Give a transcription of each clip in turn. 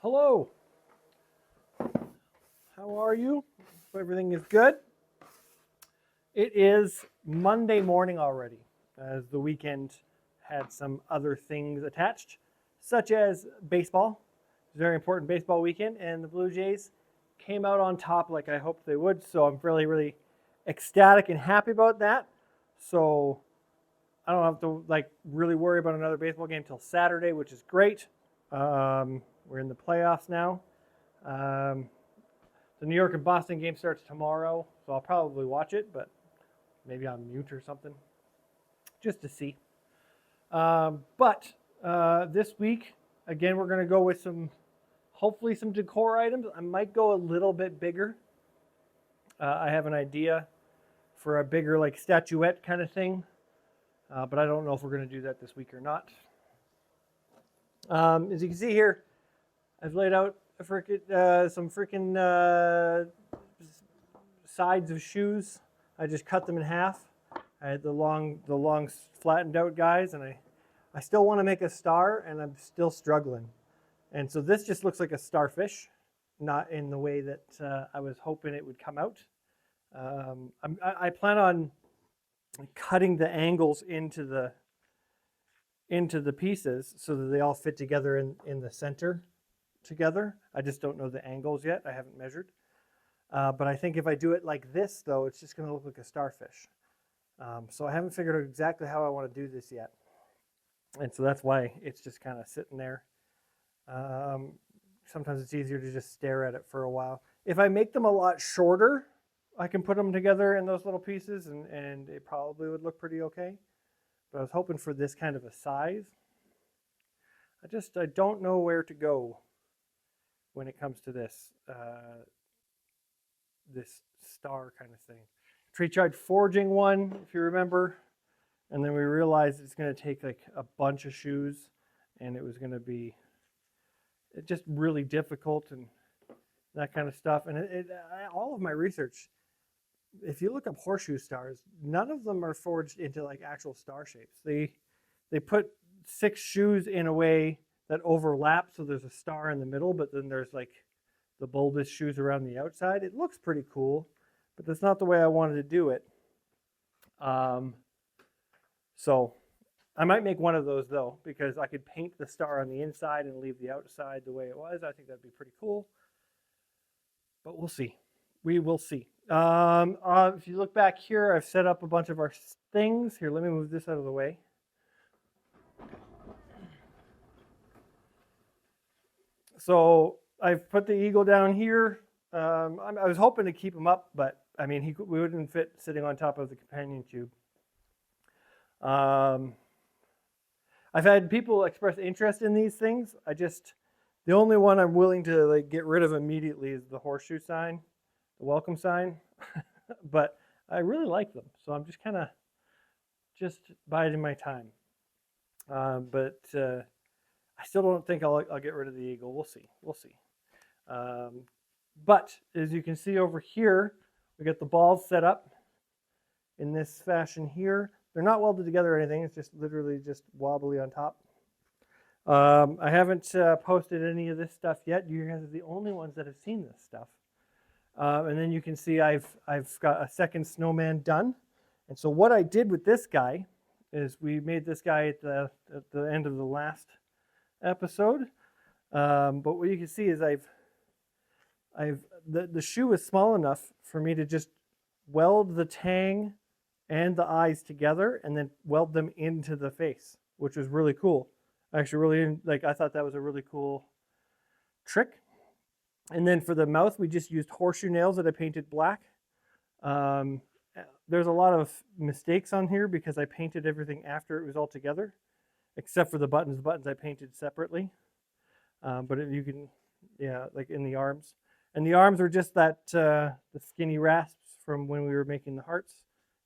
Hello. How are you? Hope everything is good. It is Monday morning already, as the weekend had some other things attached, such as baseball. It's a very important baseball weekend, and the Blue Jays came out on top like I hoped they would. So I'm really ecstatic and happy about that. So I don't have to really worry about another baseball game till Saturday, which is great. We're in the playoffs now. Um, the New York and Boston game starts tomorrow, so I'll probably watch it, but maybe on mute or something, just to see. But this week, again, we're going to go with hopefully some decor items. I might go a little bit bigger. I have an idea for a bigger statuette kind of thing, but I don't know if we're going to do that this week or not. As you can see here, I've laid out some freaking sides of shoes. I just cut them in half. I had the long flattened out guys, and I still want to make a star, and I'm still struggling. And so this just looks like a starfish, not in the way that I was hoping it would come out. I plan on cutting the angles into the pieces so that they all fit together in the center together. I just don't know the angles yet. I haven't measured. But I think if I do it like this, though, it's just going to look like a starfish. So I haven't figured out exactly how I want to do this yet. And so that's why it's just kind of sitting there. Sometimes it's easier to just stare at it for a while. If I make them a lot shorter, I can put them together in those little pieces, and it probably would look pretty okay. But I was hoping for this kind of a size. I don't know where to go when it comes to this this star kind of thing. Tree tried forging one, if you remember, and then we realized it's going to take like a bunch of shoes, and it was going to be just really difficult and that kind of stuff. And all of my research, if you look up horseshoe stars, none of them are forged into like actual star shapes. They put 6 shoes in a way that overlap, so there's a star in the middle, but then there's like the bulbous shoes around the outside. It looks pretty cool, but that's not the way I wanted to do it. So I might make one of those though, because I could paint the star on the inside and leave the outside the way it was. I think that'd be pretty cool, but we'll see. We will see. If you look back here, I've set up a bunch of our things. Here, let me move this out of the way. So I've put the eagle down here. I was hoping to keep him up, but I mean, we wouldn't fit sitting on top of the companion cube. I've had people express interest in these things. The only one I'm willing to get rid of immediately is the horseshoe sign, the welcome sign. But I really like them, so I'm just kind of biding my time. But I still don't think I'll get rid of the eagle. We'll see. But as you can see over here, we got the balls set up in this fashion here. They're not welded together or anything. It's just literally just wobbly on top. I haven't posted any of this stuff yet. You guys are the only ones that have seen this stuff. And then you can see I've got a second snowman done. And so what I did with this guy is we made this guy at the end of the last episode. But what you can see is the shoe is small enough for me to just weld the tang and the eyes together and then weld them into the face, which was really cool. Actually, I thought that was a really cool trick. And then for the mouth, we just used horseshoe nails that I painted black. There's a lot of mistakes on here because I painted everything after it was all together, except for the buttons. The buttons I painted separately. But you can, like in the arms. And the arms are just the skinny rasps from when we were making the hearts,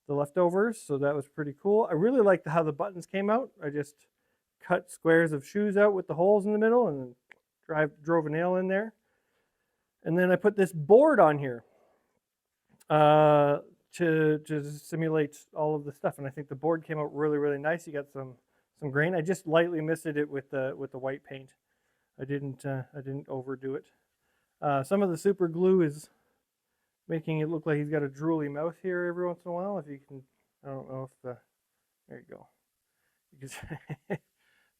the leftovers. So that was pretty cool. I really liked how the buttons came out. I just cut squares of shoes out with the holes in the middle and then drove a nail in there. And then I put this board on here to simulate all of the stuff. And I think the board came out really nice. You got some grain. I just lightly misted it with the white paint. I didn't overdo it. Some of the super glue is making it look like he's got a drooly mouth here every once in a while. If you can, I don't know if there you go. You can,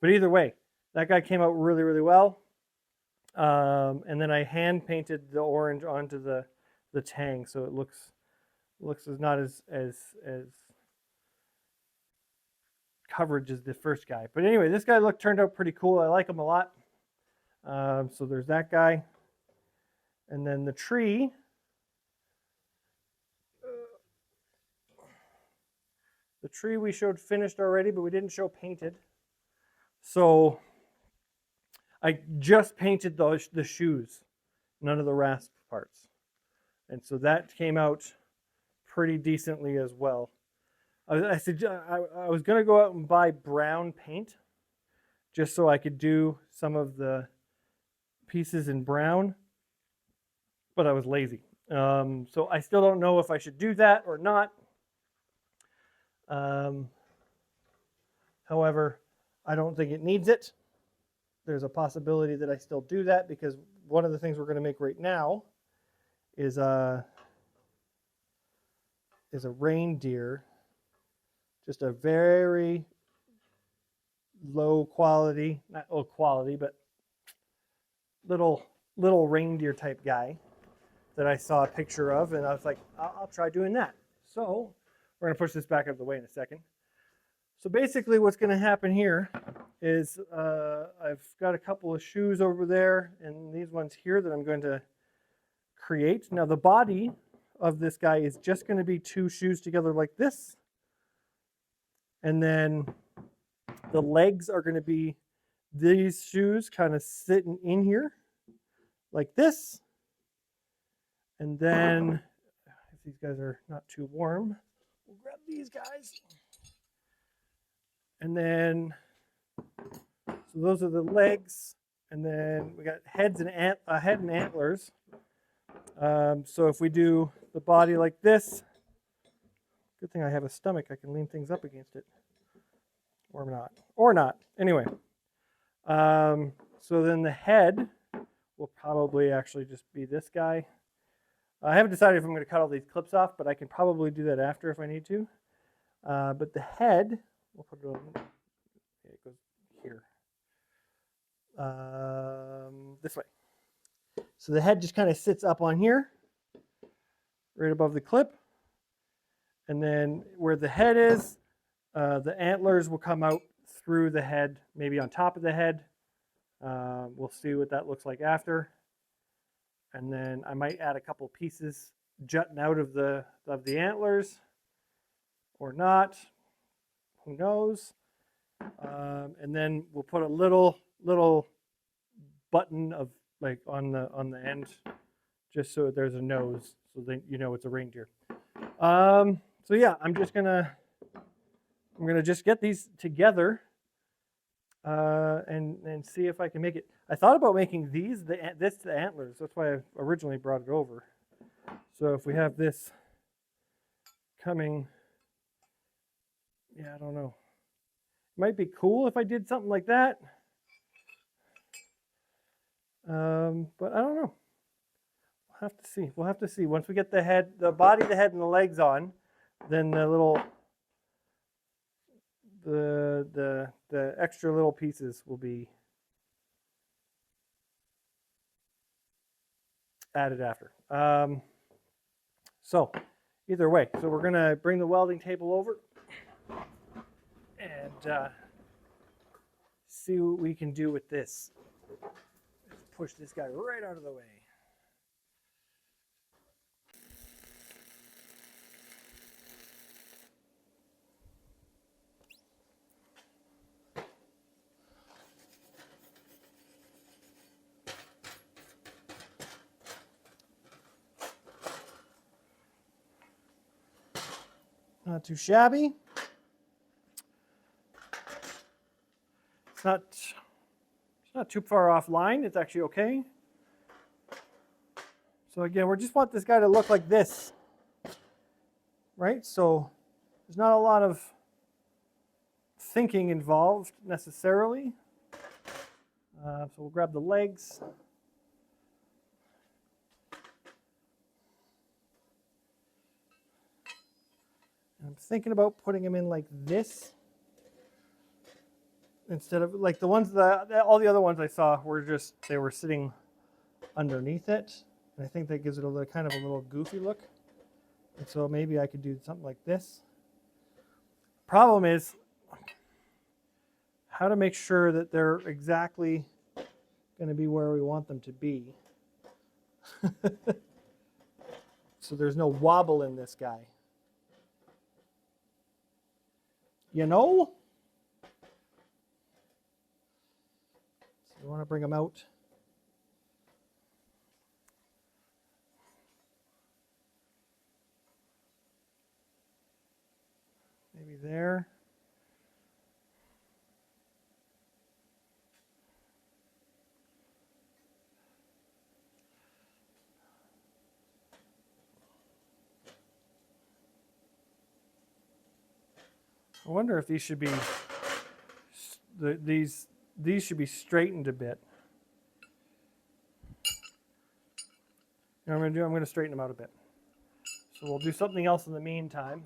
but either way, that guy came out really, really well. And then I hand painted the orange onto the tang, so it looks as not as coverage as the first guy. But anyway, this guy turned out pretty cool. I like him a lot. So there's that guy, and then the tree. The tree we showed finished already, but we didn't show painted. So I just painted the shoes, none of the rasp parts. And so that came out pretty decently as well. I was going to go out and buy brown paint just so I could do some of the pieces in brown, but I was lazy. So I still don't know if I should do that or not. However, I don't think it needs it. There's a possibility that I still do that because one of the things we're going to make right now is a reindeer, just a very low quality, not low quality, but little reindeer type guy that I saw a picture of, and I was like, I'll try doing that. So we're going to push this back out of the way in a second. So basically what's going to happen here is I've got a couple of shoes over there and these ones here that I'm going to create. Now the body of this guy is just going to be two shoes together like this. And then the legs are going to be these shoes kind of sitting in here like this. And then if these guys are not too warm, we'll grab these guys. And then, so those are the legs. And then we got heads and head and antlers. So if we do the body like this, good thing I have a stomach. I can lean things up against it. Or not. Anyway. So then the head will probably actually just be this guy. I haven't decided if I'm going to cut all these clips off, but I can probably do that after if I need to. But the head, we'll put it on. Okay, it goes here. This way. So the head just kind of sits up on here, right above the clip. And then where the head is, the antlers will come out through the head, maybe on top of the head. We'll see what that looks like after. And then I might add a couple pieces jutting out of the antlers or not. Who knows? And then we'll put a little button of like on the end, just so there's a nose, so then you know it's a reindeer. So yeah, I'm gonna just get these together and see if I can make it. I thought about making this the antlers. That's why I originally brought it over. So if we have this coming, yeah, I don't know. It might be cool if I did something like that. But I don't know. We'll have to see. We'll have to see. Once we get the body, the head, and the legs on, then the extra little pieces will be added after. So either way, so we're going to bring the welding table over and see what we can do with this. Let's push this guy right out of the way. Not too shabby. It's not too far offline. It's actually okay. So again, we just want this guy to look like this, right? So there's not a lot of thinking involved necessarily. So we'll grab the legs. I'm thinking about putting them in like this instead of like the ones that all the other ones I saw were just they were sitting underneath it, and I think that gives it a kind of a little goofy look. And so maybe I could do something like this. Problem is how to make sure that they're exactly going to be where we want them to be. So there's no wobble in this guy. You know? So you want to bring them out. Maybe there. I wonder if these should be these should be straightened a bit. You know what I'm going to do? I'm going to straighten them out a bit. So we'll do something else in the meantime.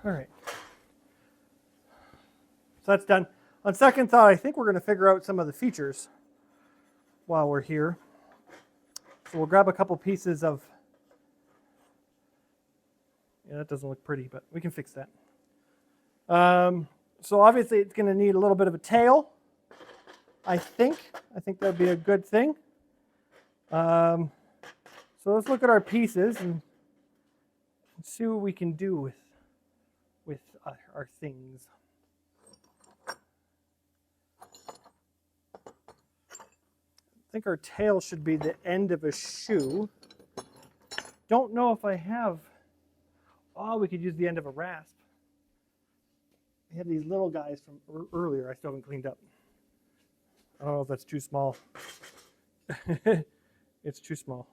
All right. So that's done. On second thought, I think we're going to figure out some of the features while we're here. So we'll grab a couple pieces of, yeah, that doesn't look pretty, but we can fix that. So obviously it's going to need a little bit of a tail, I think. I think that'd be a good thing. So let's look at our pieces and see what we can do with our things. I think our tail should be the end of a shoe. Don't know if I have. Oh, we could use the end of a rasp. I have these little guys from earlier I still haven't cleaned up. I don't know if that's too small. It's too small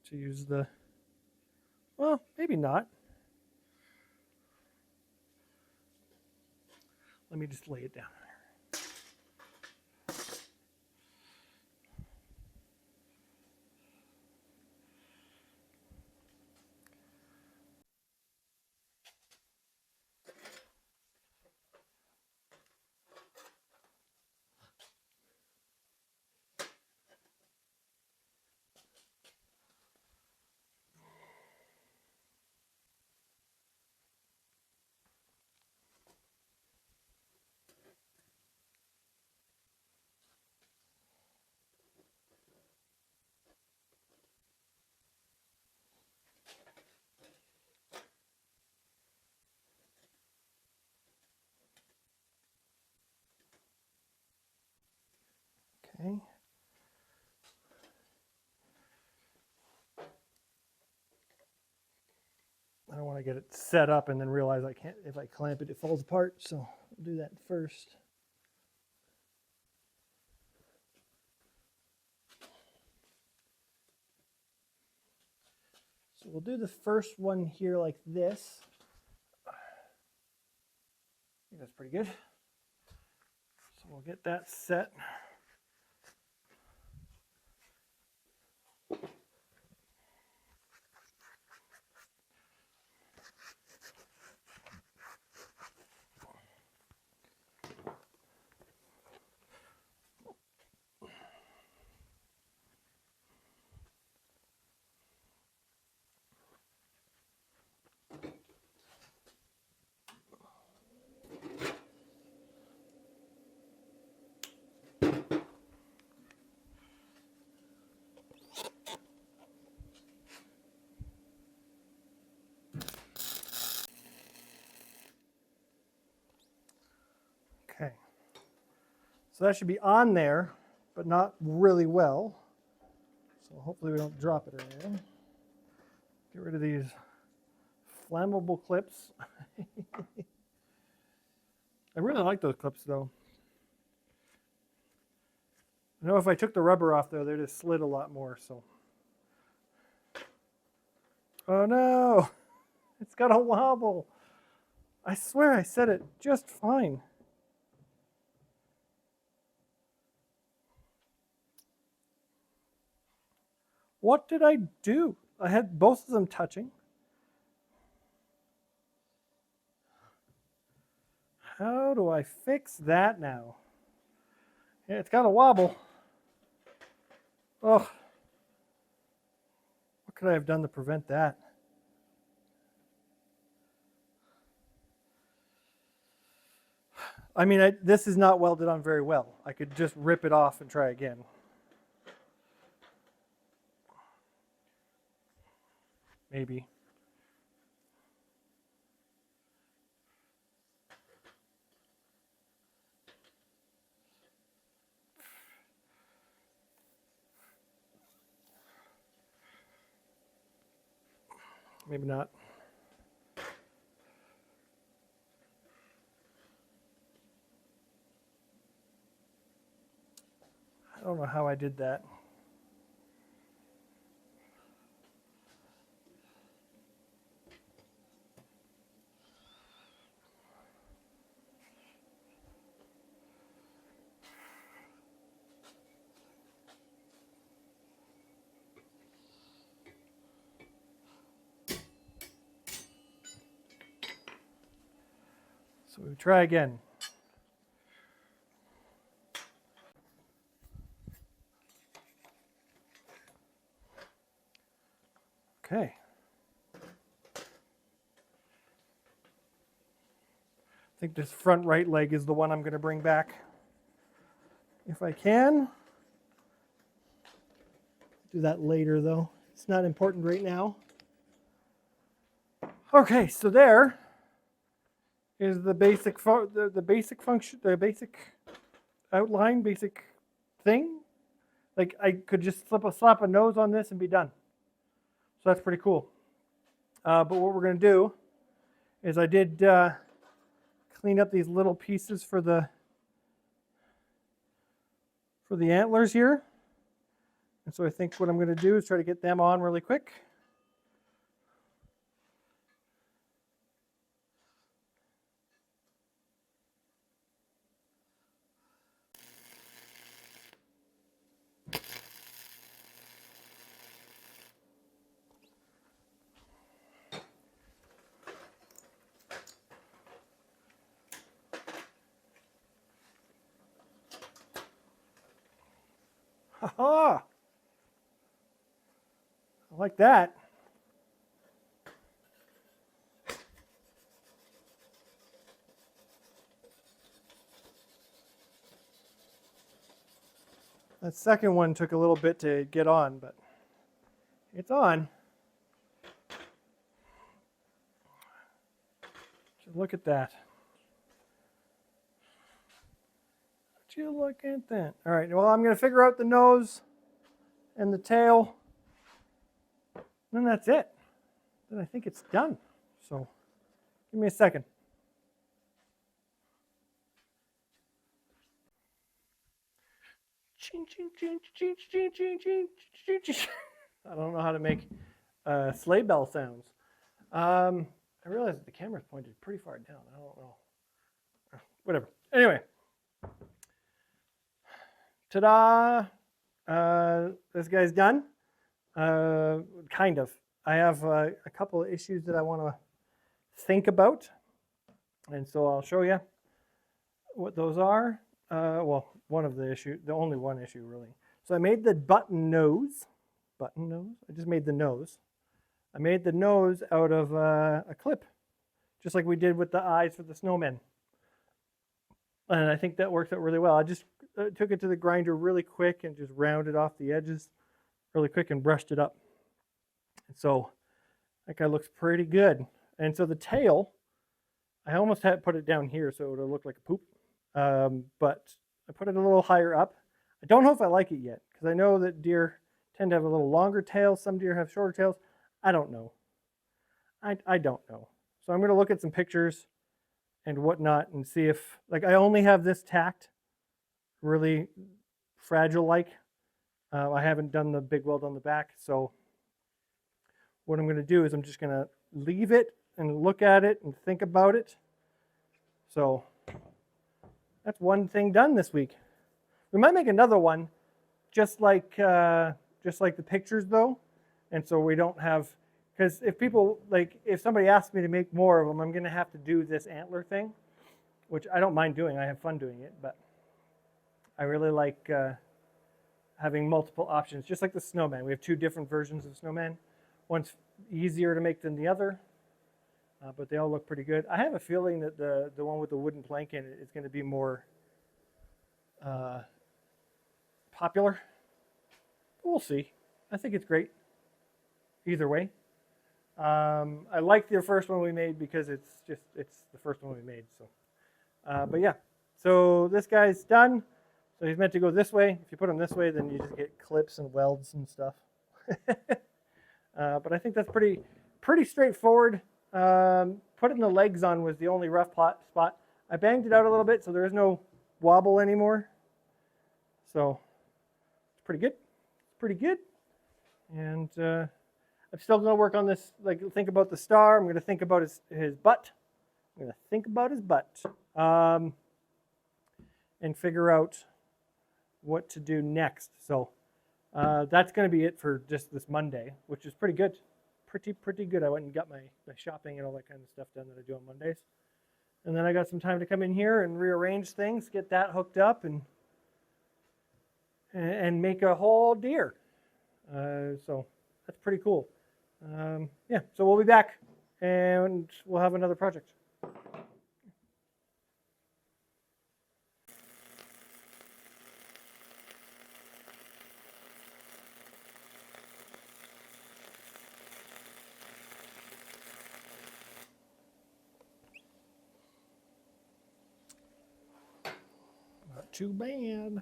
to use the, well, maybe not. Let me just lay it down. Okay. I don't want to get it set up and then realize I can't, if I clamp it, it falls apart. So I'll do that first. So we'll do the first one here like this. I think that's pretty good. So we'll get that set. So that should be on there, but not really well. So hopefully we don't drop it or anything. Get rid of these flammable clips. I really like those clips though. I know if I took the rubber off there, they'd have slid a lot more, so. Oh no, it's got a wobble. I swear I said it just fine. What did I do? I had both of them touching. How do I fix that now? Yeah, it's got a wobble. Oh, what could I have done to prevent that? I mean, this is not welded on very well. I could just rip it off and try again. Maybe. Maybe not. I don't know how I did that. So we try again. Okay. I think this front right leg is the one I'm going to bring back. If I can. Do that later though. It's not important right now. Okay, so there is the basic the basic function, the basic outline, basic thing. Like I could just slap a nose on this and be done. So that's pretty cool. But what we're going to do is I did clean up these little pieces for the antlers here. And so I think what I'm going to do is try to get them on really quick. Ha-ha! I like that. That second one took a little bit to get on, but it's on. Just look at that. Would you look at that? All right, well, I'm going to figure out the nose and the tail. And that's it. Then I think it's done. So give me a second. I don't know how to make sleigh bell sounds. I realize that the camera's pointed pretty far down. I don't know. Whatever. Anyway. Ta-da! This guy's done. Kind of. I have a couple of issues that I want to think about. And so I'll show you what those are. Well, one of the issue, the only one issue really. So I made the button nose. Button nose? I just made the nose. I made the nose out of a clip, just like we did with the eyes for the snowmen. And I think that worked out really well. I just took it to the grinder really quick and just rounded off the edges really quick and brushed it up. And so that guy looks pretty good. And so the tail, I almost had put it down here so it would look like a poop. But I put it a little higher up. I don't know if I like it yet because I know that deer tend to have a little longer tails. Some deer have shorter tails. I don't know. I don't know. So I'm going to look at some pictures and whatnot and see if, like, I only have this tacked really fragile like. I haven't done the big weld on the back. So what I'm going to do is I'm just going to leave it and look at it and think about it. So that's one thing done this week. We might make another one just like the pictures though. And so we don't have, because if somebody asks me to make more of them, I'm going to have to do this antler thing, which I don't mind doing. I have fun doing it, but I really like having multiple options, just like the snowman. We have two different versions of snowman. One's easier to make than the other, but they all look pretty good. I have a feeling that the one with the wooden plank in it is going to be more popular. We'll see. I think it's great either way. I like the first one we made because it's the first one we made. So, but yeah. So this guy's done. So he's meant to go this way. If you put him this way, then you just get clips and welds and stuff. But I think that's pretty straightforward. Putting the legs on was the only rough spot. I banged it out a little bit, so there is no wobble anymore. So it's pretty good. It's pretty good. And I'm still going to work on this, like think about the star. I'm going to think about his butt. I'm going to think about his butt and figure out what to do next. So that's going to be it for just this Monday, which is pretty good. Pretty good. I went and got my shopping and all that kind of stuff done that I do on Mondays. And then I got some time to come in here and rearrange things, get that hooked up, and make a whole deer. So that's pretty cool. Yeah, so we'll be back and we'll have another project. Not too bad.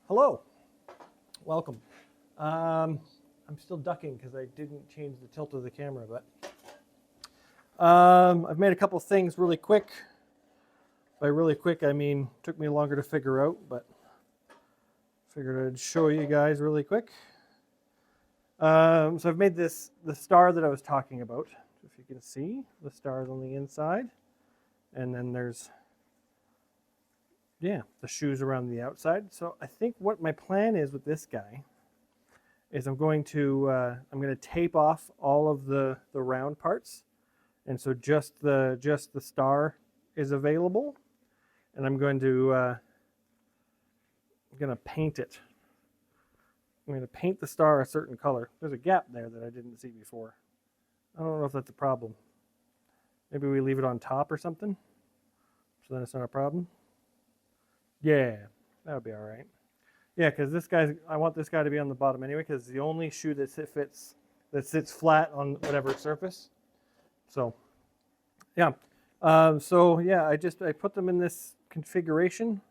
Hello, welcome. I'm still ducking because I didn't change the tilt of the camera, but I've made a couple things really quick. By really quick, I mean took me longer to figure out, but figured I'd show you guys really quick. So I've made the star that I was talking about. If you can see, the star's on the inside, and then there's the shoes around the outside. So I think what my plan is with this guy is I'm going to tape off all of the round parts, and so just the star is available, and I'm going to paint it. I'm going to paint the star a certain color. There's a gap there that I didn't see before. I don't know if that's a problem. Maybe we leave it on top or something, so then it's not a problem. Yeah, that would be all right. Yeah, because I want this guy to be on the bottom anyway, because it's the only shoe that sits flat on whatever surface. So, yeah. I put them in this configuration,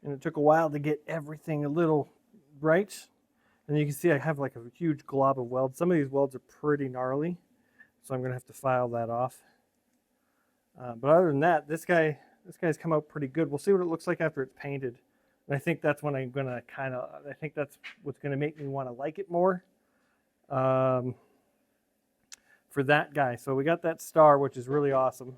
and it took a while to get everything a little right. And you can see I have like a huge glob of welds. Some of these welds are pretty gnarly, so I'm going to have to file that off. But other than that, this guy's come out pretty good. We'll see what it looks like after it's painted. And I think that's when I'm going to I think that's what's going to make me want to like it more for that guy. So we got that star, which is really awesome.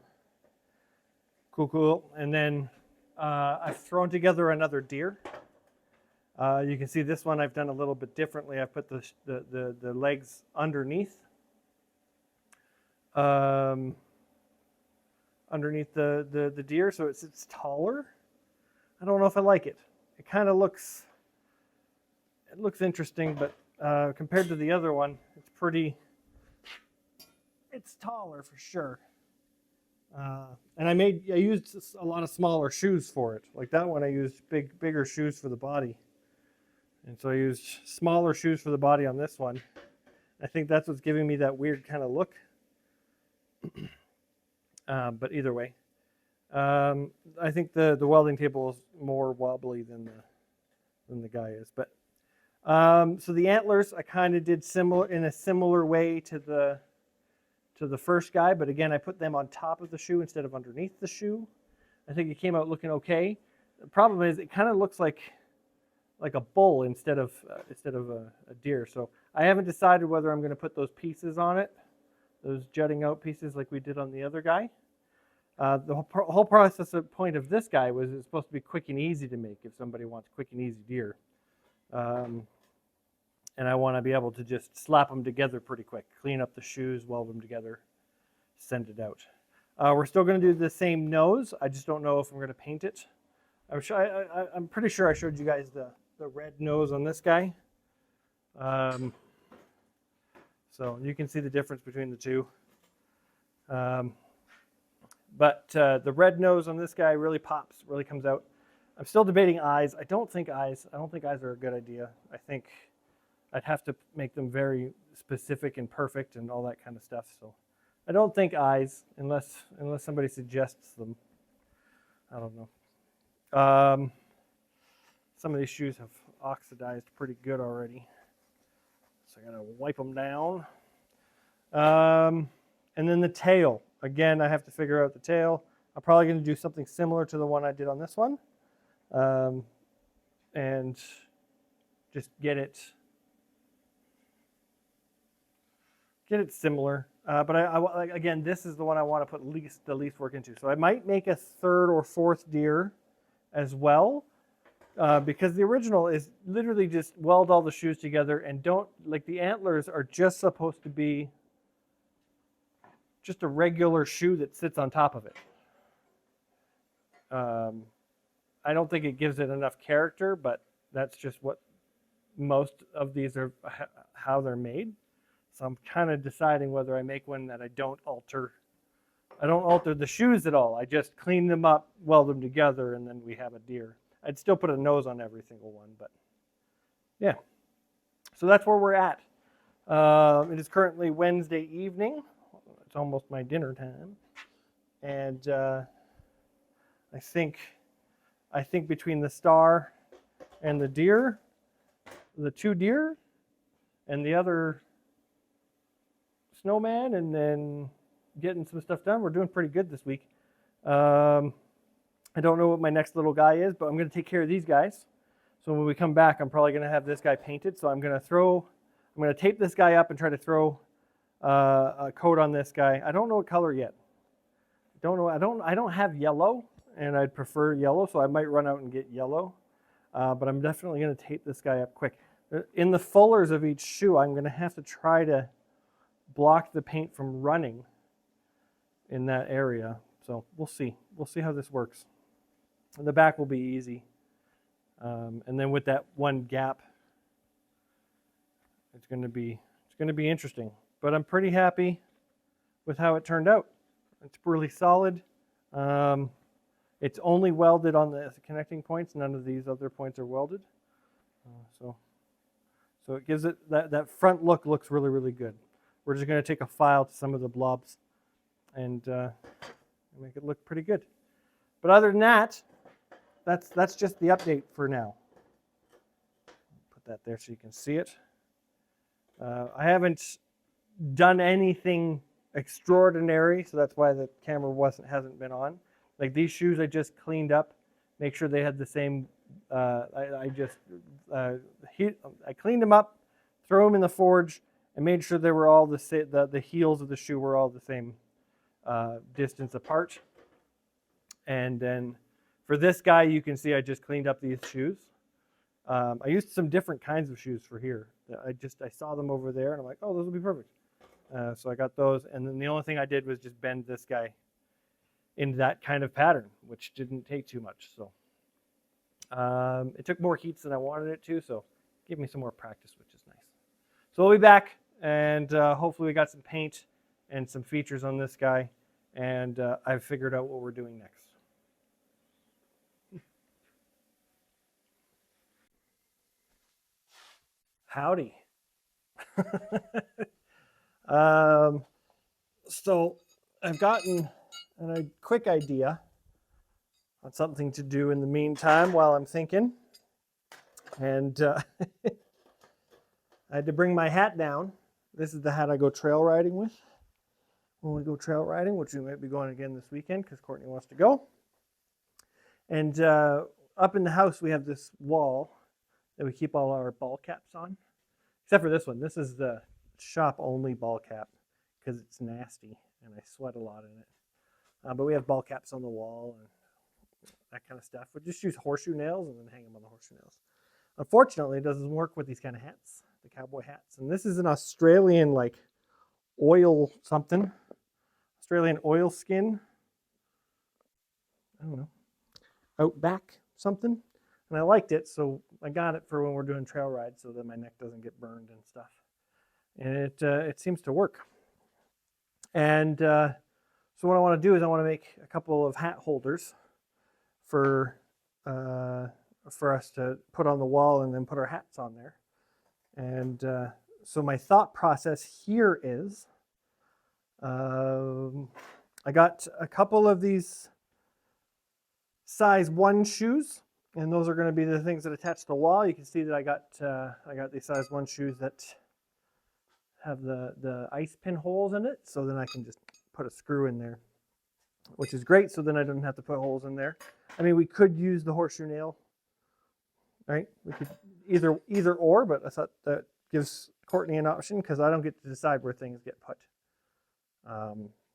Cool. And then I've thrown together another deer. You can see this one I've done a little bit differently. I've put the legs underneath. Underneath the deer, so it's taller. I don't know if I like it. It kind of looks interesting, but compared to the other one, it's taller for sure. And I used a lot of smaller shoes for it. Like that one, I used bigger shoes for the body, and so I used smaller shoes for the body on this one. I think that's what's giving me that weird kind of look. But either way, I think the welding table is more wobbly than the guy is. But so the antlers I kind of did in a similar way to the first guy, but again I put them on top of the shoe instead of underneath the shoe. I think it came out looking okay. The problem is it kind of looks like a bull instead of a deer. So I haven't decided whether I'm going to put those pieces on it, those jutting out pieces like we did on the other guy. The whole process point of this guy was it's supposed to be quick and easy to make if somebody wants quick and easy deer. And I want to be able to just slap them together pretty quick, clean up the shoes, weld them together, send it out. We're still going to do the same nose. I just don't know if I'm going to paint it. I'm pretty sure I showed you guys the red nose on this guy. So you can see the difference between the two. But the red nose on this guy really pops, really comes out. I'm still debating eyes. I don't think eyes are a good idea. I think I'd have to make them very specific and perfect and all that kind of stuff. So I don't think eyes, unless somebody suggests them. I don't know. Some of these shoes have oxidized pretty good already, so I gotta wipe them down. And then the tail. Again, I have to figure out the tail. I'm probably going to do something similar to the one I did on this one, and just get it similar. But again, this is the one I want to put the least work into. So I might make a third or fourth deer as well, because the original is literally just weld all the shoes together and the antlers are just supposed to be just a regular shoe that sits on top of it. I don't think it gives it enough character, but that's just what most of these are, how they're made. So I'm kind of deciding whether I make one that I don't alter the shoes at all. I just clean them up, weld them together, and then we have a deer. I'd still put a nose on every single one, but yeah. So that's where we're at. It is currently Wednesday evening. It's almost my dinner time, and I think between the star and the deer, the two deer, and the other snowman, and then getting some stuff done, we're doing pretty good this week. I don't know what my next little guy is, but I'm going to take care of these guys. So when we come back, I'm probably going to have this guy painted. So I'm going to tape this guy up and try to throw a coat on this guy. I don't know what color yet. I don't have yellow, and I'd prefer yellow, so I might run out and get yellow. But I'm definitely going to tape this guy up quick. In the fullers of each shoe, I'm going to have to try to block the paint from running in that area. So we'll see. We'll see how this works. And the back will be easy. And then with that one gap, it's going to be interesting. But I'm pretty happy with how it turned out. It's really solid. It's only welded on the connecting points. None of these other points are welded. So it gives it that front look looks really, really good. We're just going to take a file to some of the blobs and make it look pretty good. But other than that, that's just the update for now. Put that there so you can see it. I haven't done anything extraordinary, so that's why the camera hasn't been on. Like these shoes, I just cleaned up, make sure they had the same. I cleaned them up, threw them in the forge, and made sure they were all the heels of the shoe were all the same distance apart. And then for this guy, you can see I just cleaned up these shoes. I used some different kinds of shoes for here. I saw them over there, and I'm like, oh, those will be perfect. So I got those, and then the only thing I did was just bend this guy in that kind of pattern, which didn't take too much. So it took more heats than I wanted it to, so give me some more practice, which is nice. So we'll be back, and hopefully we got some paint and some features on this guy, and I've figured out what we're doing next. Howdy. So I've gotten a quick idea on something to do in the meantime while I'm thinking. And I had to bring my hat down. This is the hat I go trail riding with when we go trail riding, which we might be going again this weekend because Courtney wants to go. And up in the house, we have this wall that we keep all our ball caps on, except for this one. This is the shop only ball cap because it's nasty and I sweat a lot in it. But we have ball caps on the wall and that kind of stuff. We just use horseshoe nails and then hang them on the horseshoe nails. Unfortunately, it doesn't work with these kind of hats, the cowboy hats. And this is an Australian like oil something, Australian oil skin. I don't know, Outback something. And I liked it, so I got it for when we're doing trail rides so that my neck doesn't get burned and stuff. And it seems to work. And so what I want to do is I want to make a couple of hat holders for us to put on the wall and then put our hats on there. And so my thought process here is I got a couple of these size 1 shoes, and those are going to be the things that attach to the wall. You can see that I got these size 1 shoes that have the ice pin holes in it, so then I can just put a screw in there, which is great. So then I don't have to put holes in there. I mean, we could use the horseshoe nail, right? We could either or, but I thought that gives Courtney an option because I don't get to decide where things get put.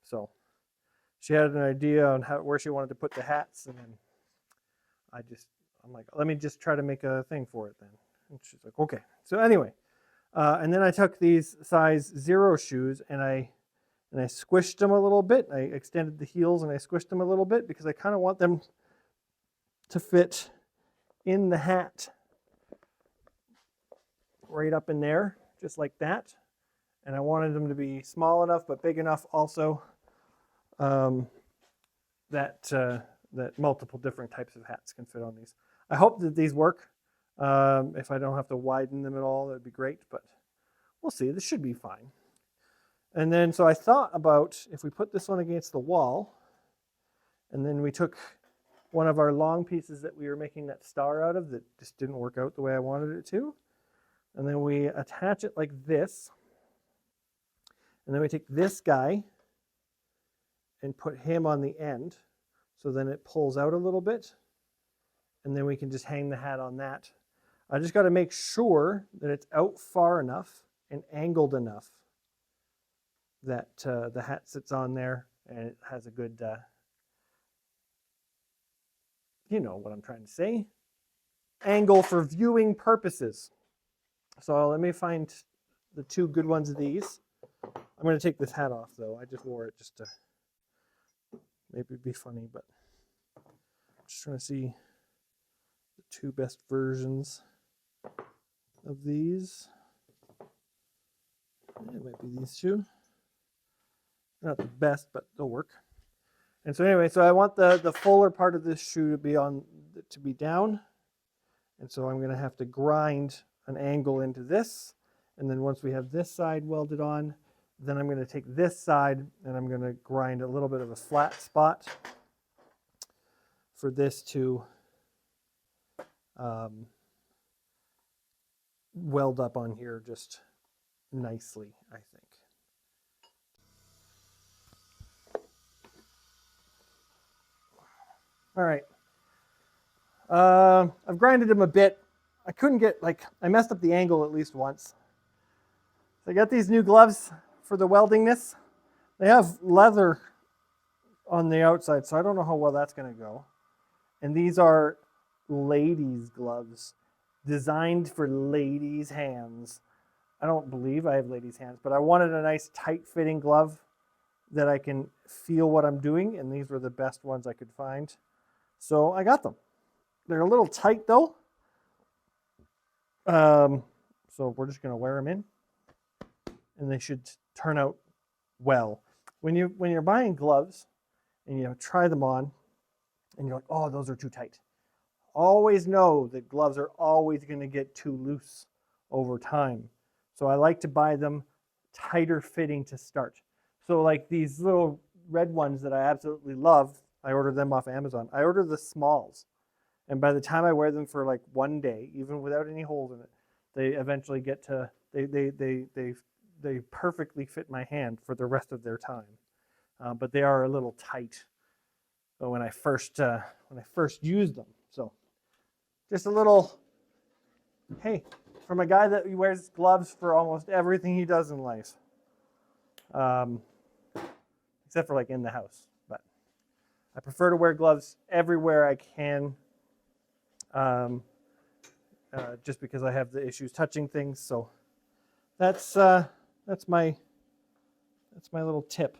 So she had an idea on where she wanted to put the hats, and then I'm like, let me just try to make a thing for it then. And she's like, okay. So anyway, and then I took these size 0 shoes and I squished them a little bit. I extended the heels and I squished them a little bit because I kind of want them to fit in the hat right up in there, just like that. And I wanted them to be small enough but big enough also that multiple different types of hats can fit on these. I hope that these work. If I don't have to widen them at all, that'd be great, but we'll see. This should be fine. And then, so I thought about if we put this one against the wall, and then we took one of our long pieces that we were making that star out of that just didn't work out the way I wanted it to, and then we attach it like this, and then we take this guy and put him on the end, so then it pulls out a little bit, and then we can just hang the hat on that. I just got to make sure that it's out far enough and angled enough that the hat sits on there and it has a good, you know what I'm trying to say, angle for viewing purposes. So let me find the 2 good ones of these. I'm going to take this hat off though. I just wore it just to maybe be funny, but I'm just trying to see the 2 best versions of these. It might be these 2. Not the best, but they'll work. And so anyway, so I want the fuller part of this shoe to be down. And so I'm going to have to grind an angle into this. And then once we have this side welded on, then I'm going to take this side and I'm going to grind a little bit of a flat spot for this to weld up on here just nicely, I think. All right. I've grinded them a bit. I couldn't get, I messed up the angle at least once. So I got these new gloves for the weldingness. They have leather on the outside, so I don't know how well that's going to go. And these are ladies' gloves, designed for ladies' hands. I don't believe I have ladies' hands, but I wanted a nice tight-fitting glove that I can feel what I'm doing, and these were the best ones I could find. So I got them. They're a little tight though. So we're just going to wear them in, and they should turn out well. When you're buying gloves and you try them on and you're like, oh, those are too tight, always know that gloves are always going to get too loose over time. So I like to buy them tighter fitting to start. So like these little red ones that I absolutely love, I order them off Amazon. I order the smalls. And by the time I wear them for like one day, even without any holes in it, they eventually get to, they perfectly fit my hand for the rest of their time. But they are a little tight when I first use them. So just a little, hey, from a guy that wears gloves for almost everything he does in life, except for like in the house. But I prefer to wear gloves everywhere I can, just because I have the issues touching things. So that's my little tip.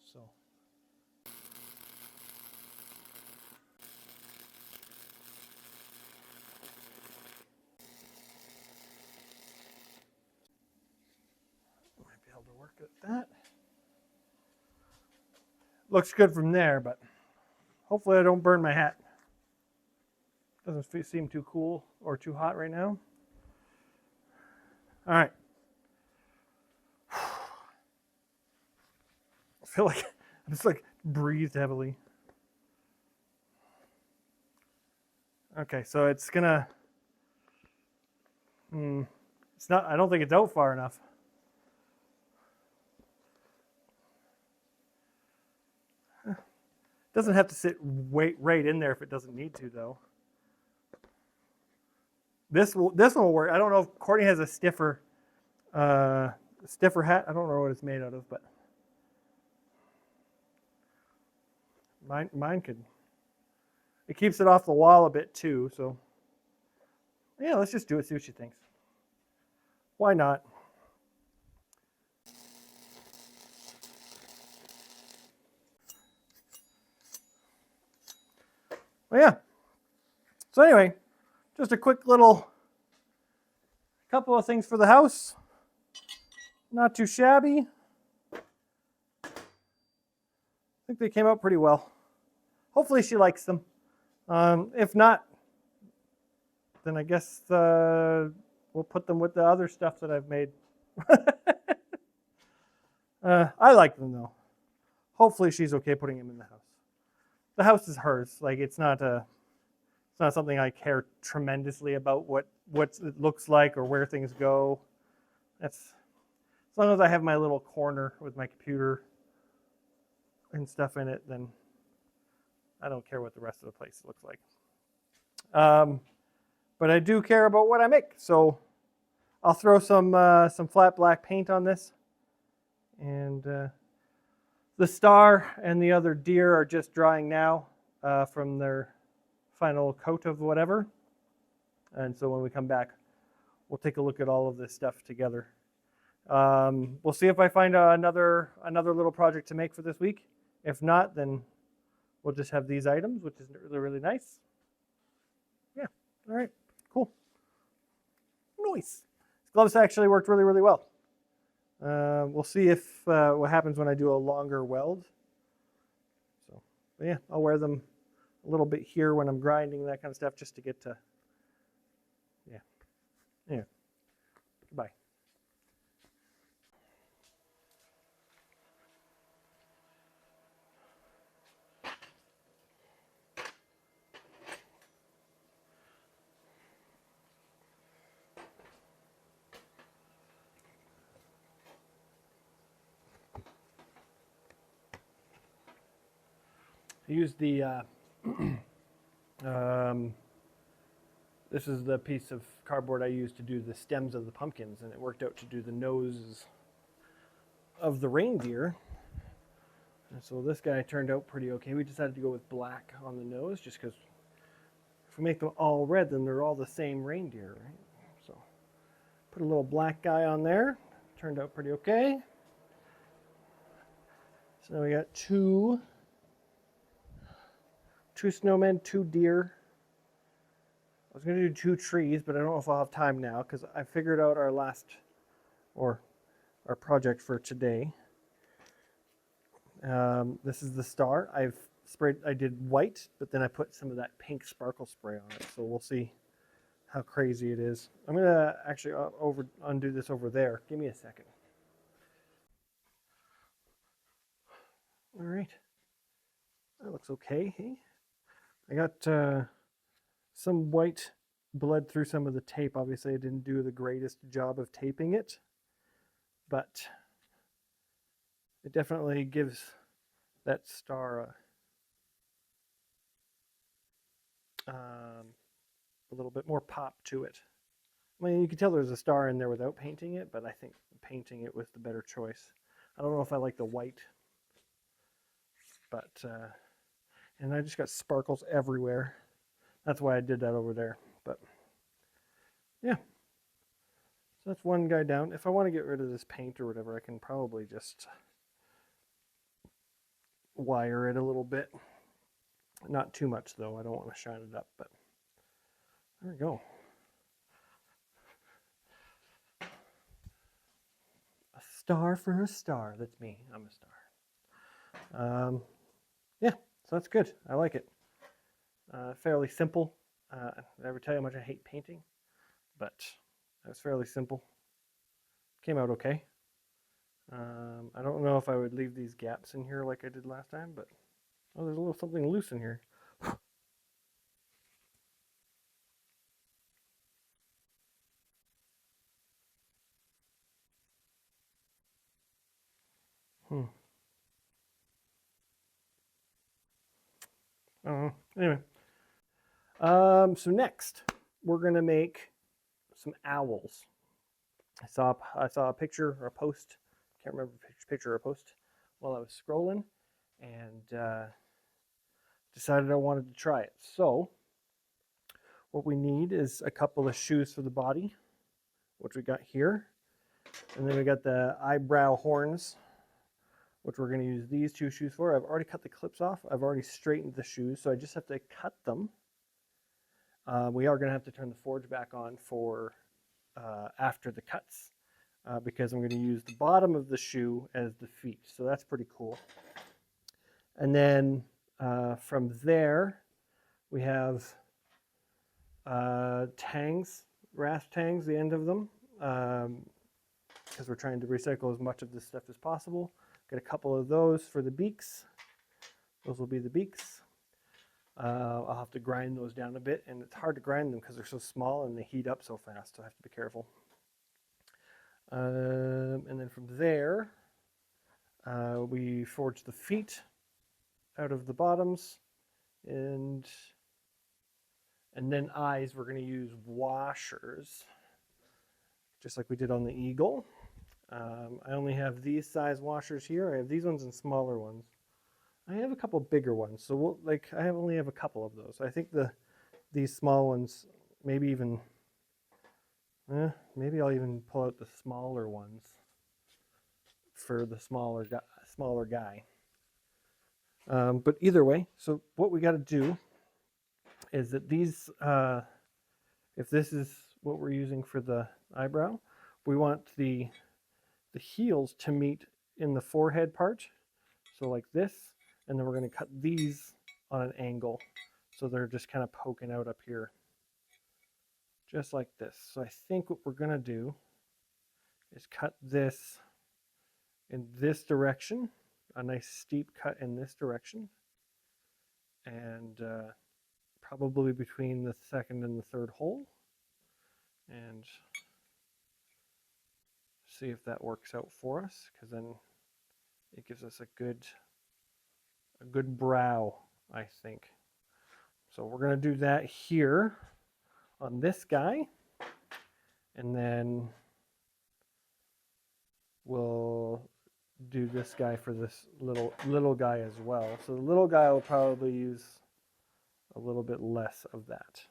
So. Might be able to work at that. Looks good from there, but hopefully I don't burn my hat. Doesn't seem too cool or too hot right now. All right. I feel like I just like breathed heavily. Okay, so it's gonna. It's not. I don't think it's out far enough. Doesn't have to sit right in there if it doesn't need to, though. This one will work. I don't know if Courtney has a stiffer hat. I don't know what it's made out of, but mine could. It keeps it off the wall a bit too. So yeah, let's just do it. See what she thinks. Why not? Well, yeah. So anyway, just a quick little couple of things for the house. Not too shabby. I think they came out pretty well. Hopefully she likes them. If not, then I guess we'll put them with the other stuff that I've made. I like them though. Hopefully she's okay putting them in the house. The house is hers. Like it's not something I care tremendously about what it looks like or where things go. That's as long as I have my little corner with my computer and stuff in it, then I don't care what the rest of the place looks like. But I do care about what I make, so I'll throw some flat black paint on this, and the star and the other deer are just drying now from their final coat of whatever. And so when we come back, we'll take a look at all of this stuff together. We'll see if I find another little project to make for this week. If not, then we'll just have these items, which is really, really nice. Yeah, all right, cool. Nice. Gloves actually worked really, really well. We'll see if what happens when I do a longer weld. So, but yeah, I'll wear them a little bit here when I'm grinding, that kind of stuff, just to get to, yeah. Goodbye. I used the, this is the piece of cardboard I used to do the stems of the pumpkins, and it worked out to do the noses of the reindeer. And so this guy turned out pretty okay. We decided to go with black on the nose just because if we make them all red, then they're all the same reindeer, right? So put a little black guy on there. Turned out pretty okay. So now we got two snowmen, 2 deer. I was going to do 2 trees, but I don't know if I'll have time now because I figured out our project for today. This is the star. I did white, but then I put some of that pink sparkle spray on it. So we'll see how crazy it is. I'm gonna actually undo this over there. Give me a second. All right, that looks okay. Hey, I got some white bled through some of the tape. Obviously, I didn't do the greatest job of taping it, but it definitely gives that star a little bit more pop to it. I mean, you can tell there's a star in there without painting it, but I think painting it was the better choice. I don't know if I like the white, but, and I just got sparkles everywhere. That's why I did that over there, but yeah. So that's one guy down. If I want to get rid of this paint or whatever, I can probably just wire it a little bit. Not too much though, I don't want to shine it up, but there we go. A star for a star. That's me. I'm a star. Yeah, so that's good. I like it. Fairly simple. I never tell you how much I hate painting, but it was fairly simple. Came out okay. I don't know if I would leave these gaps in here like I did last time, but oh, there's a little something loose in here. I don't know. Anyway, so next we're gonna make some owls. I saw a picture or a post. Can't remember picture or a post while I was scrolling, and decided I wanted to try it. So what we need is a couple of shoes for the body, which we got here, and then we got the eyebrow horns, which we're going to use these two shoes for. I've already cut the clips off. I've already straightened the shoes, so I just have to cut them. We are going to have to turn the forge back on for after the cuts because I'm going to use the bottom of the shoe as the feet. So that's pretty cool. And then from there, we have tangs, rasp tangs, the end of them, because we're trying to recycle as much of this stuff as possible. Get a couple of those for the beaks. Those will be the beaks. I'll have to grind those down a bit, and it's hard to grind them because they're so small and they heat up so fast, so I have to be careful. And then from there, we forge the feet out of the bottoms, and then eyes, we're going to use washers, just like we did on the eagle. I only have these size washers here. I have these ones and smaller ones. I have a couple bigger ones, so I only have a couple of those. I think these small ones, maybe I'll even pull out the smaller ones for the smaller guy. But either way, so what we got to do is that these, if this is what we're using for the eyebrow, we want the heels to meet in the forehead part, so like this, and then we're going to cut these on an angle, so they're just kind of poking out up here, just like this. So I think what we're going to do is cut this in this direction, a nice steep cut in this direction, and probably between the second and the third hole, and see if that works out for us, because then it gives us a good brow, I think. So we're going to do that here on this guy, and then we'll do this guy for this little guy as well. So the little guy will probably use a little bit less of that.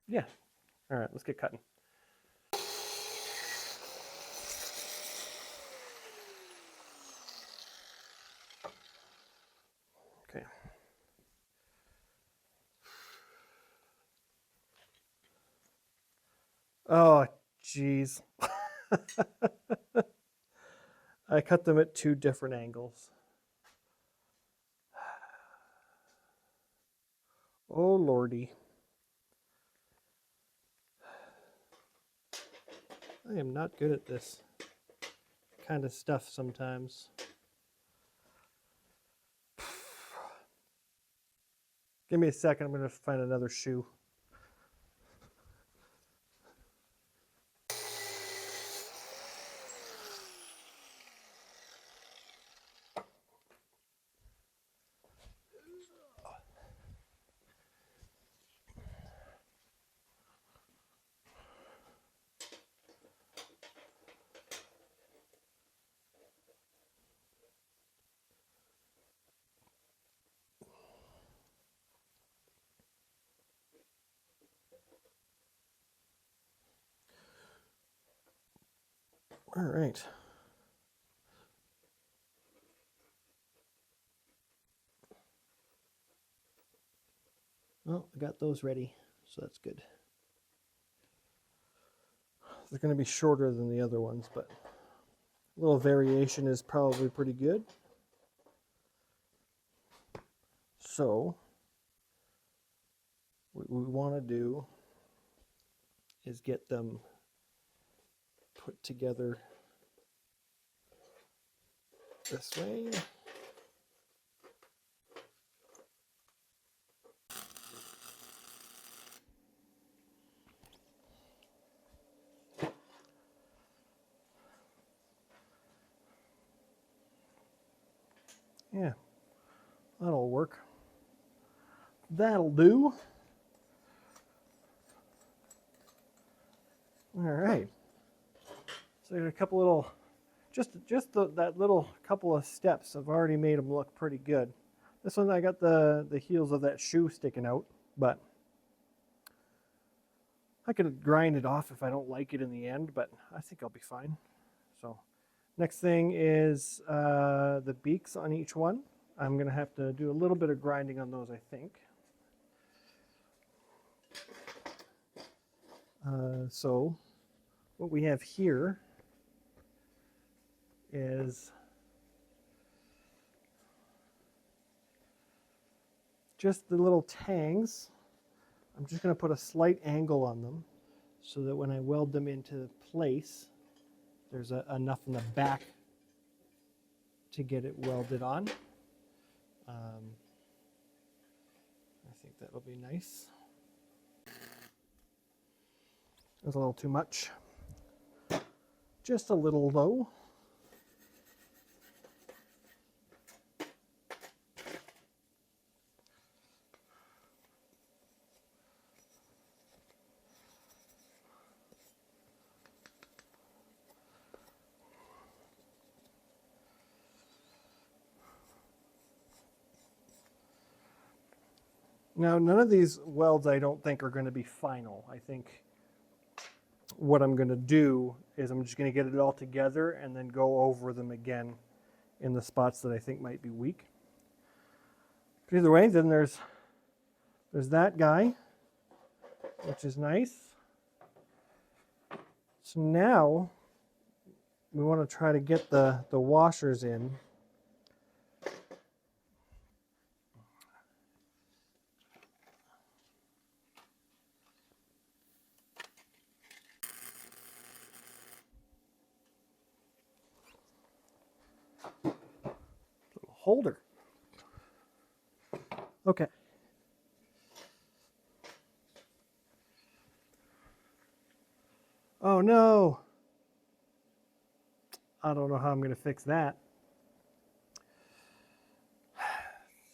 Yeah. All right, let's get cutting. Okay. Oh, geez. I cut them at two different angles. Oh, Lordy. I am not good at this kind of stuff sometimes. Give me a second, I'm going to find another shoe. All right. Well, I got those ready, so that's good. They're going to be shorter than the other ones, but a little variation is probably pretty good. So, what we want to do is get them put together this way. Yeah, that'll work. That'll do. All right. So a couple little, that little couple of steps have already made them look pretty good. This one I got the heels of that shoe sticking out, but I could grind it off if I don't like it in the end, but I think I'll be fine. So next thing is the beaks on each one. I'm going to have to do a little bit of grinding on those, I think. So what we have here is just the little tangs. I'm just going to put a slight angle on them so that when I weld them into place, there's enough in the back to get it welded on. I think that'll be nice. That's a little too much. Just a little low. Now, none of these welds I don't think are going to be final. I think what I'm going to do is I'm just going to get it all together and then go over them again in the spots that I think might be weak. But either way, then there's that guy, which is nice. So now we want to try to get the washers in. Holder. Okay. Oh no. I don't know how I'm going to fix that.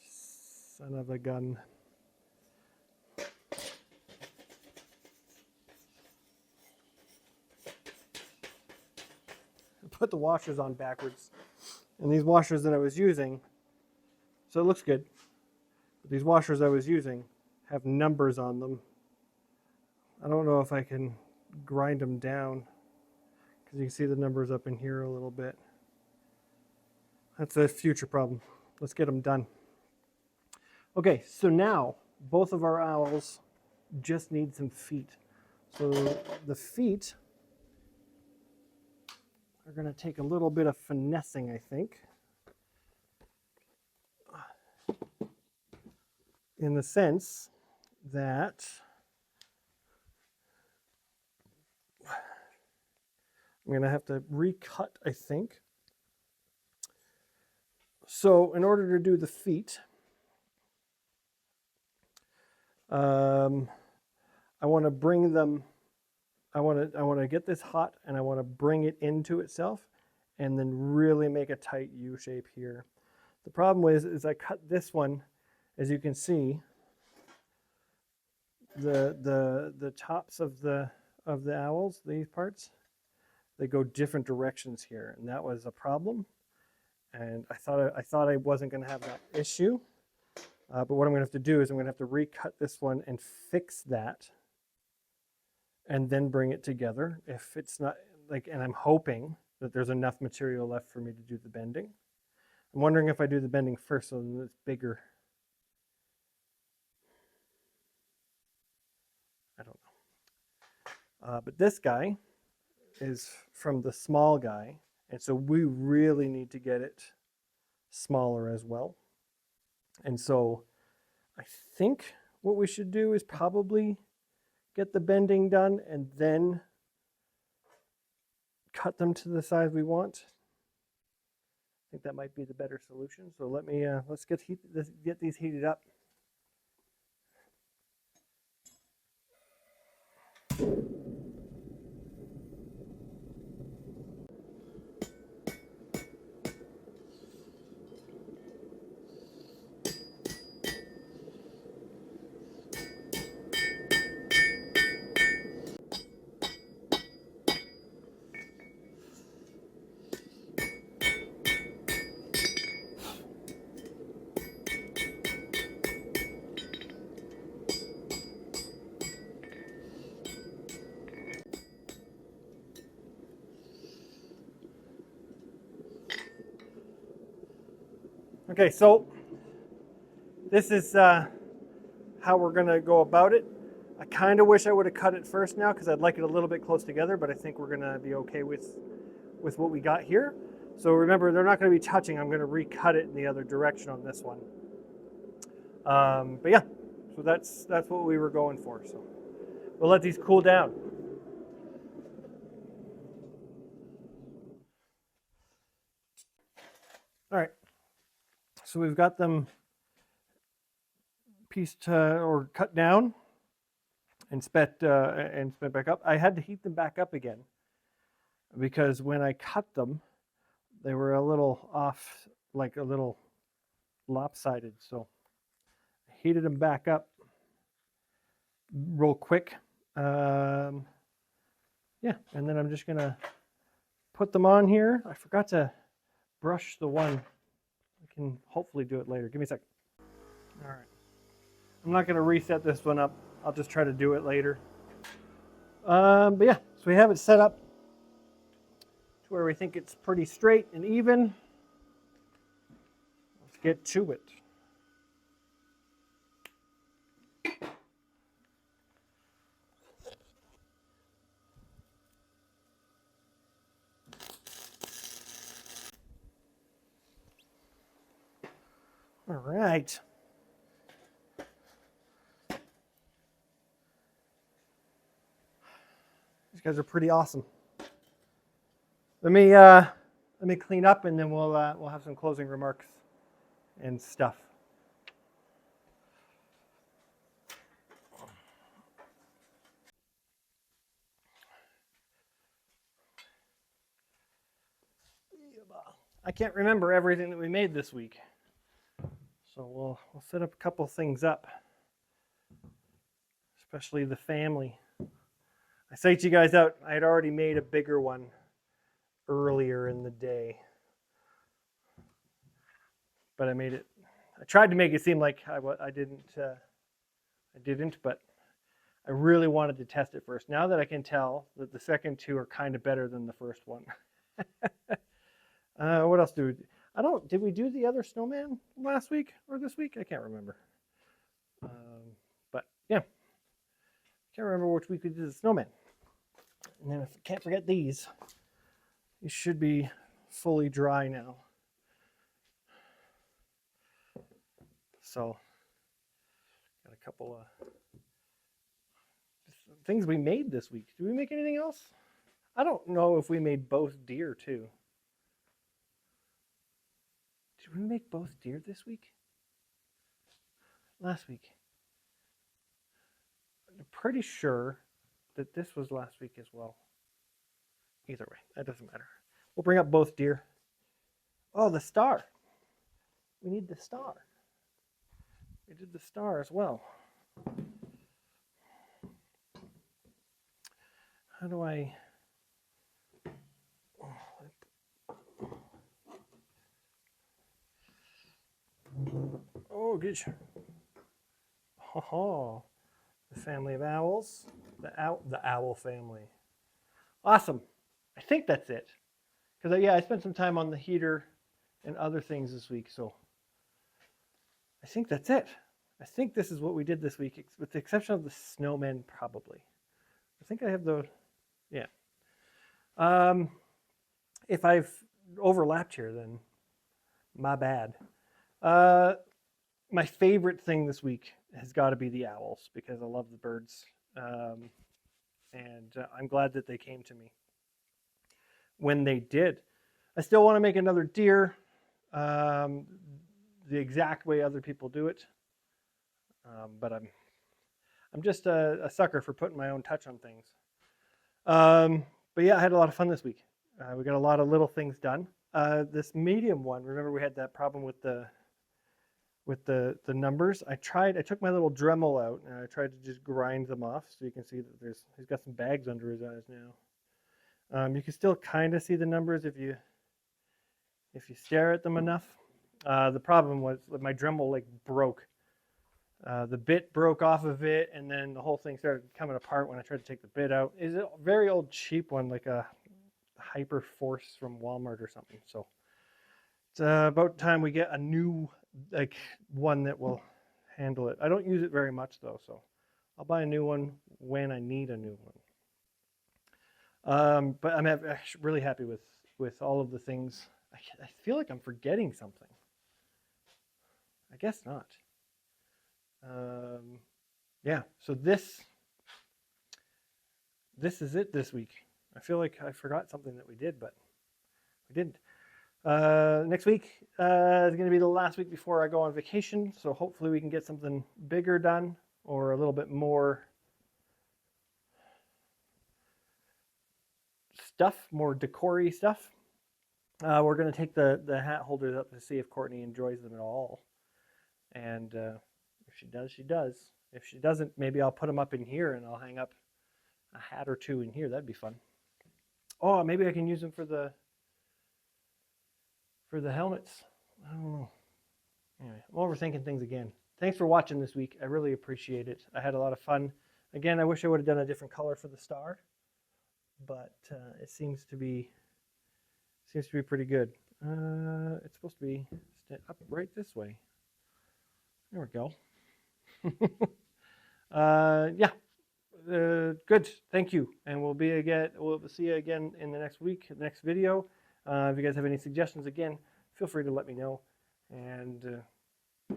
Son of a gun. Put the washers on backwards. And these washers that I was using, so it looks good, but these washers I was using have numbers on them. I don't know if I can grind them down because you can see the numbers up in here a little bit. That's a future problem. Let's get them done. Okay, so now both of our owls just need some feet. So the feet are going to take a little bit of finessing, I think. In the sense that I'm going to have to recut, I think. So in order to do the feet, I want to bring them, I want to get this hot, and I want to bring it into itself and then really make a tight U shape here. The problem is I cut this one, as you can see, the tops of the owls, these parts, they go different directions here, and that was a problem. And I thought I wasn't going to have that issue, but what I'm going to have to do is I'm going to have to recut this one and fix that, and then bring it together. If it's not like, and I'm hoping that there's enough material left for me to do the bending. I'm wondering if I do the bending first so that it's bigger. I don't know. But this guy is from the small guy, and so we really need to get it smaller as well. And so I think what we should do is probably get the bending done and then cut them to the size we want. I think that might be the better solution. So let's get these heated up. Okay, so this is how we're going to go about it. I kind of wish I would have cut it first now because I'd like it a little bit close together, but I think we're going to be okay with what we got here. So remember, they're not going to be touching. I'm going to recut it in the other direction on this one. But yeah, so that's what we were going for. So we'll let these cool down. All right, so we've got them pieced or cut down and sped back up. I had to heat them back up again because when I cut them, they were a little off, like a little lopsided. So I heated them back up real quick. Yeah, and then I'm just gonna put them on here. I forgot to brush the one. I can hopefully do it later. Give me a second. All right. I'm not gonna reset this one up. I'll just try to do it later. But yeah, so we have it set up to where we think it's pretty straight and even. Let's get to it. All right. These guys are pretty awesome. Let me clean up, and then we'll have some closing remarks and stuff. I can't remember everything that we made this week, so we'll set up a couple things up, especially the family. I psyched you guys out. I had already made a bigger one earlier in the day, but I tried to make it seem like I didn't, but I really wanted to test it first. Now that I can tell that the second two are kind of better than the first one. What else did we do the other snowman last week or this week? I can't remember. But yeah, can't remember which week we did the snowman. And then if I can't forget these should be fully dry now. So got a couple of things we made this week. Did we make anything else? I don't know if we made both deer too. Did we make both deer this week? Last week. I'm pretty sure that this was last week as well. Either way, that doesn't matter. We'll bring up both deer. Oh, the star. We need the star. We did the star as well. How do I... Oh, good. Oh, the family of owls. The owl family. Awesome. I think that's it. Because, yeah, I spent some time on the heater and other things this week, so I think that's it. I think this is what we did this week, with the exception of the snowmen, probably. I think I have the, yeah. If I've overlapped here, then my bad. My favorite thing this week has got to be the owls, because I love the birds. And I'm glad that they came to me when they did. I still want to make another deer the exact way other people do it. But I'm just a sucker for putting my own touch on things. But yeah, I had a lot of fun this week. We got a lot of little things done. This medium one, remember we had that problem with the numbers. I took my little Dremel out and I tried to just grind them off, so you can see that he's got some bags under his eyes now. You can still kind of see the numbers if you stare at them enough. The problem was that my Dremel broke. The bit broke off of it, and then the whole thing started coming apart when I tried to take the bit out. It's a very old cheap one, like a Hyper Force from Walmart or something. So it's about time we get a new one that will handle it. I don't use it very much though, so I'll buy a new one when I need a new one. But I'm actually really happy with all of the things. I feel like I'm forgetting something. I guess not. Yeah, so this is it this week. I feel like I forgot something that we did, but we didn't. Next week is going to be the last week before I go on vacation, so hopefully we can get something bigger done, or a little bit more stuff, more decor-y stuff. We're going to take the hat holders up to see if Courtney enjoys them at all. And if she does, she does. If she doesn't, maybe I'll put them up in here and I'll hang up a hat or two in here. That'd be fun. Oh, maybe I can use them for the helmets. I don't know. Anyway, I'm overthinking things again. Thanks for watching this week. I really appreciate it. I had a lot of fun. Again, I wish I would have done a different color for the star, but it seems to be pretty good. It's supposed to be up right this way. There we go. Yeah. Good. Thank you. And we'll see you again in the next week, the next video. If you guys have any suggestions, again, feel free to let me know. And I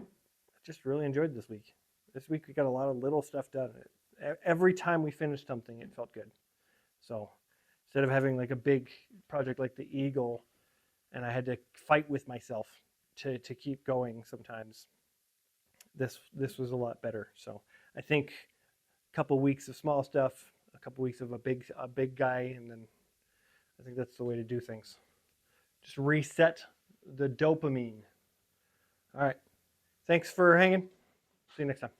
just really enjoyed this week. This week we got a lot of little stuff done. Every time we finished something, it felt good. So instead of having like a big project like the eagle, and I had to fight with myself to keep going sometimes, this was a lot better. So I think a couple weeks of small stuff, a couple weeks of a big guy, and then I think that's the way to do things. Just reset the dopamine. All right. Thanks for hanging. See you next time.